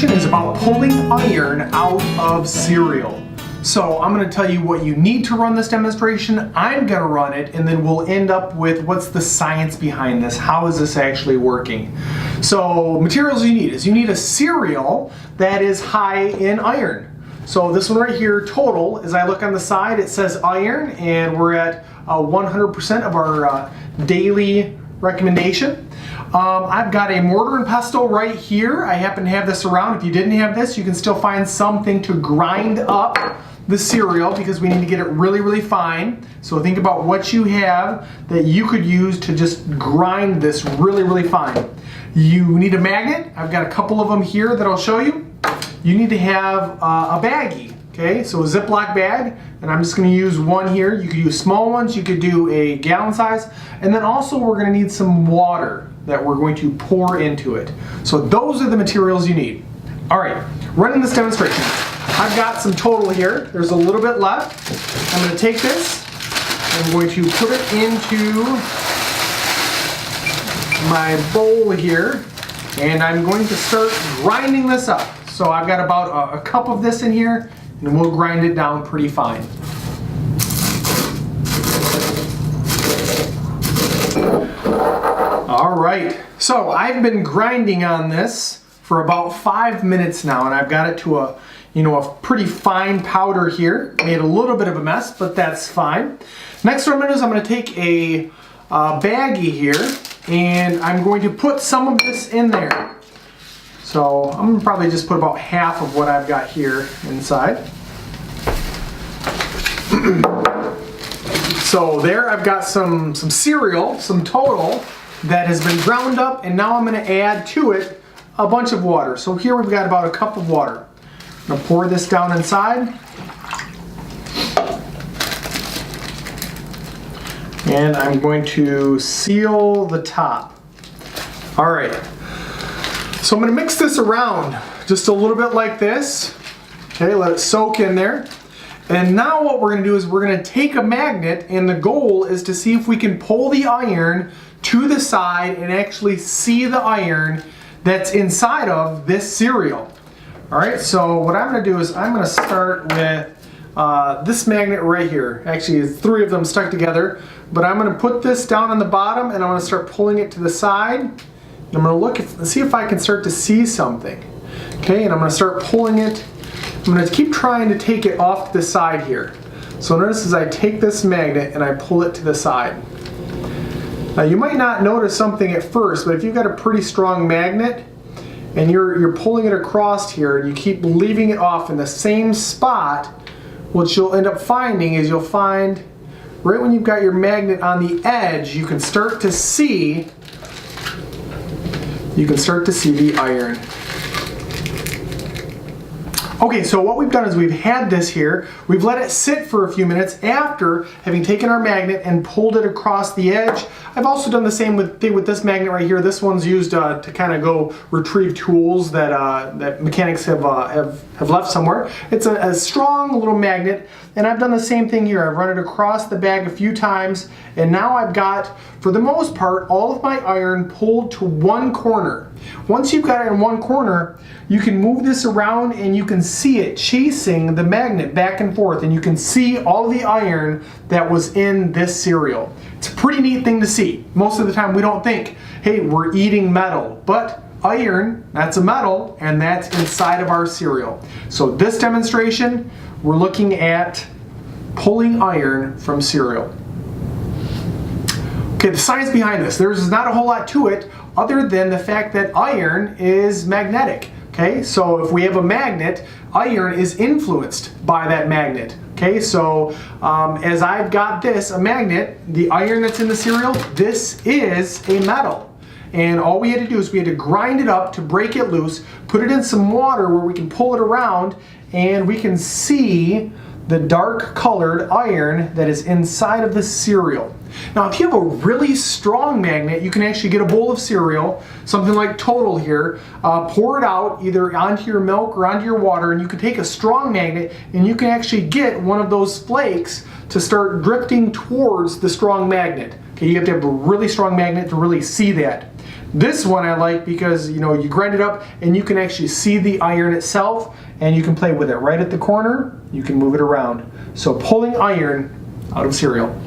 demonstration is about pulling iron out of cereal. So I'm going to tell you what you need to run this demonstration. I'm going to run it, and then we'll end up with what's the science behind this. How is this actually working? So materials you need is you need a cereal that is high in iron. So this one right here, total, as I look on the side, it says iron, and we're at 100% of our daily recommendation. I've got a mortar and pestle right here. I happen to have this around. If you didn't have this, you can still find something to grind up the cereal because we need to get it really, really fine. So think about what you have that you could use to just grind this really, really fine. You need a magnet. I've got a couple of them here that I'll show you. You need to have a baggie, okay? So a Ziploc bag, and I'm just gonna use one here. You could use small ones, you could do a gallon size, and then also we're gonna need some water that we're going to pour into it. So those are the materials you need. All right, running this demonstration. I've got some total here. There's a little bit left. I'm gonna take this, I'm going to put it into my bowl here, and I'm going to start grinding this up. So I've got about a cup of this in here, and we'll grind it down pretty fine. All right, so I've been grinding on this for about 5 minutes now, and I've got it to a pretty fine powder here. Made a little bit of a mess, but that's fine. Next what I'm gonna do is I'm gonna take a baggie here, and I'm going to put some of this in there. So I'm gonna probably just put about half of what I've got here inside. So there I've got some cereal, some total, that has been ground up, and now I'm gonna add to it a bunch of water. So here we've got about a cup of water. I'm gonna pour this down inside. And I'm going to seal the top. All right. So I'm going to mix this around just a little bit like this. Okay, let it soak in there. And now what we're going to do is we're going to take a magnet, and the goal is to see if we can pull the iron to the side and actually see the iron that's inside of this cereal. All right, so what I'm going to do is I'm going to start with this magnet right here. Actually, it's 3 of them stuck together, but I'm going to put this down on the bottom, and I'm going to start pulling it to the side. And I'm going to see if I can start to see something. Okay, and I'm going to start pulling it. I'm going to keep trying to take it off to the side here. So notice as I take this magnet and I pull it to the side. Now you might not notice something at first, but if you've got a pretty strong magnet and you're pulling it across here and you keep leaving it off in the same spot, what you'll end up finding is you'll find right when you've got your magnet on the edge, you can start to see the iron. Okay, so what we've done is we've had this here, we've let it sit for a few minutes after having taken our magnet and pulled it across the edge. I've also done the same thing with this magnet right here. This one's used to kind of go retrieve tools that mechanics have left somewhere. It's a strong little magnet, and I've done the same thing here. I've run it across the bag a few times, and now I've got, for the most part, all of my iron pulled to one corner. Once you've got it in one corner, you can move this around and you can see it chasing the magnet back and forth, and you can see all the iron that was in this cereal. It's a pretty neat thing to see. Most of the time we don't think, hey, we're eating metal, but iron, that's a metal, and that's inside of our cereal. So this demonstration, we're looking at pulling iron from cereal. Okay, the science behind this, there's not a whole lot to it other than the fact that iron is magnetic. Okay, so if we have a magnet, iron is influenced by that magnet. Okay, so as I've got this, a magnet, the iron that's in the cereal, this is a metal. And all we had to do is we had to grind it up to break it loose, put it in some water where we can pull it around, and we can see the dark colored iron that is inside of the cereal. Now if you have a really strong magnet, you can actually get a bowl of cereal, something like Total here, pour it out either onto your milk or onto your water, and you can take a strong magnet and you can actually get one of those flakes to start drifting towards the strong magnet. Okay, you have to have a really strong magnet to really see that. This one I like because, you know, you grind it up and you can actually see the iron itself, and you can play with it right at the corner. You can move it around. So pulling iron out of cereal.